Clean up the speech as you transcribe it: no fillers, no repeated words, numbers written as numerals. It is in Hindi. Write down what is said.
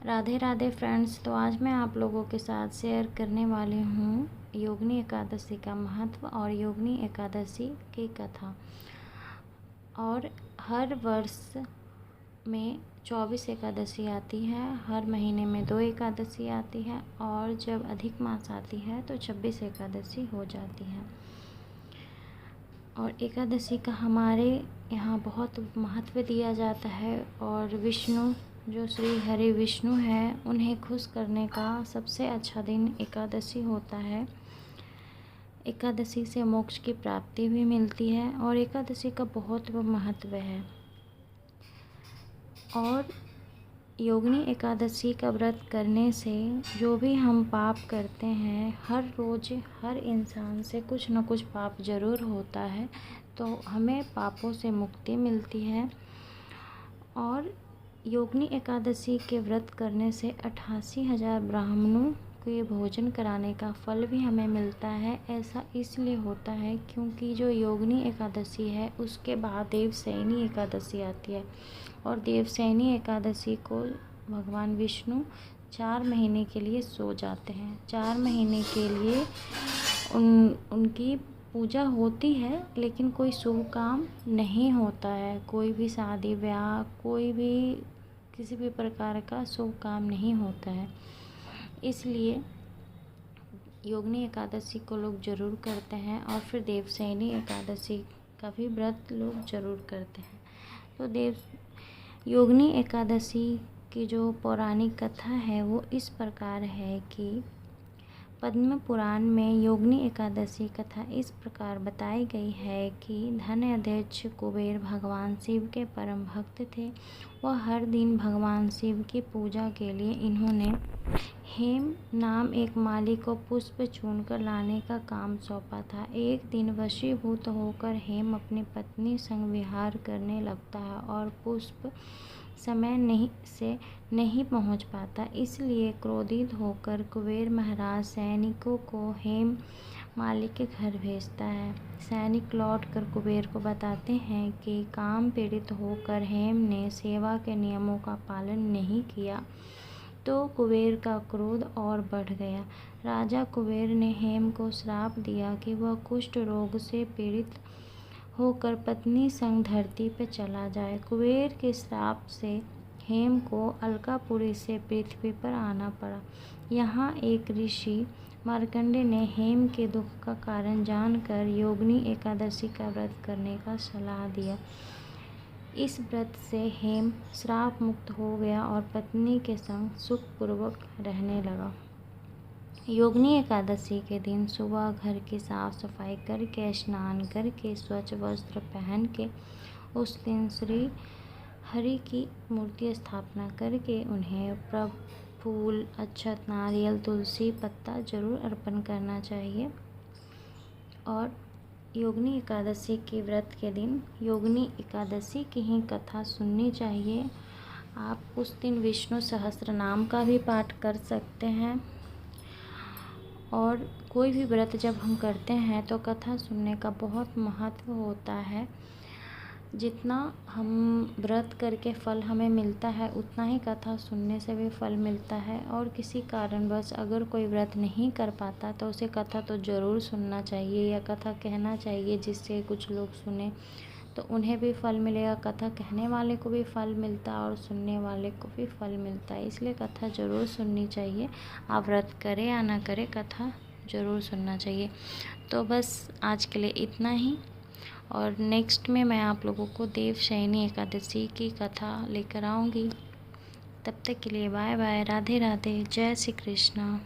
राधे राधे फ्रेंड्स। तो आज मैं आप लोगों के साथ शेयर करने वाली हूँ योगिनी एकादशी का महत्व और योगिनी एकादशी की कथा। और हर वर्ष में 24 एकादशी आती है, हर महीने में 2 एकादशी आती है और जब अधिक मास आती है तो 26 एकादशी हो जाती है। और एकादशी का हमारे यहाँ बहुत महत्व दिया जाता है और विष्णु जो श्री हरि विष्णु हैं उन्हें खुश करने का सबसे अच्छा दिन एकादशी होता है। एकादशी से मोक्ष की प्राप्ति भी मिलती है और एकादशी का बहुत महत्व है। और योगिनी एकादशी का व्रत करने से जो भी हम पाप करते हैं, हर रोज़ हर इंसान से कुछ न कुछ पाप ज़रूर होता है, तो हमें पापों से मुक्ति मिलती है। और योगिनी एकादशी के व्रत करने से 88,000 ब्राह्मणों के भोजन कराने का फल भी हमें मिलता है। ऐसा इसलिए होता है क्योंकि जो योगिनी एकादशी है उसके बाद देवशयनी एकादशी आती है और देवशयनी एकादशी को भगवान विष्णु 4 महीने के लिए सो जाते हैं। 4 महीने के लिए उनकी पूजा होती है, लेकिन कोई शुभ काम नहीं होता है। कोई भी शादी ब्याह, कोई भी किसी भी प्रकार का शुभ काम नहीं होता है। इसलिए योगिनी एकादशी को लोग ज़रूर करते हैं और फिर देवशयनी एकादशी का भी व्रत लोग ज़रूर करते हैं। तो योगिनी एकादशी की जो पौराणिक कथा है वो इस प्रकार है कि पद्म पुराण में योगिनी एकादशी कथा इस प्रकार बताई गई है कि धनाध्यक्ष कुबेर भगवान शिव के परम भक्त थे। वह हर दिन भगवान शिव की पूजा के लिए इन्होंने हेम नाम एक माली को पुष्प चुनकर लाने का काम सौंपा था। एक दिन वशीभूत होकर हेम अपनी पत्नी संग विहार करने लगता है और पुष्प समय नहीं पहुंच पाता। इसलिए क्रोधित होकर कुबेर महाराज सैनिकों को हेम माली के घर भेजता है। सैनिक लौटकर कुबेर को बताते हैं कि काम पीड़ित होकर हेम ने सेवा के नियमों का पालन नहीं किया, तो कुबेर का क्रोध और बढ़ गया। राजा कुबेर ने हेम को श्राप दिया कि वह कुष्ठ रोग से पीड़ित होकर पत्नी संग धरती पर चला जाए। कुबेर के श्राप से हेम को अलकापुरी से पृथ्वी पर आना पड़ा। यहाँ एक ऋषि मार्कंडेय ने हेम के दुख का कारण जानकर योगिनी एकादशी का व्रत करने का सलाह दिया। इस व्रत से हेम श्राप मुक्त हो गया और पत्नी के संग सुखपूर्वक रहने लगा। योगिनी एकादशी के दिन सुबह घर की साफ सफाई करके, स्नान करके, स्वच्छ वस्त्र पहन के उस दिन श्री हरि की मूर्ति स्थापना करके उन्हें फूल, अक्षत, नारियल, तुलसी पत्ता जरूर अर्पण करना चाहिए। और योगिनी एकादशी के व्रत के दिन योगिनी एकादशी की ही कथा सुननी चाहिए। आप उस दिन विष्णु सहस्त्र नाम का भी पाठ कर सकते हैं। और कोई भी व्रत जब हम करते हैं तो कथा सुनने का बहुत महत्व होता है। जितना हम व्रत करके फल हमें मिलता है उतना ही कथा सुनने से भी फल मिलता है। और किसी कारणवश अगर कोई व्रत नहीं कर पाता तो उसे कथा तो ज़रूर सुनना चाहिए या कथा कहना चाहिए, जिससे कुछ लोग सुने तो उन्हें भी फल मिलेगा। कथा कहने वाले को भी फल मिलता है और सुनने वाले को भी फल मिलता है। इसलिए कथा ज़रूर सुननी चाहिए। आप व्रत करें या ना करें, कथा ज़रूर सुनना चाहिए। तो बस आज के लिए इतना ही। और नेक्स्ट में मैं आप लोगों को देवशयनी एकादशी की कथा लेकर आऊँगी। तब तक के लिए बाय बाय, राधे राधे, जय श्री कृष्णा।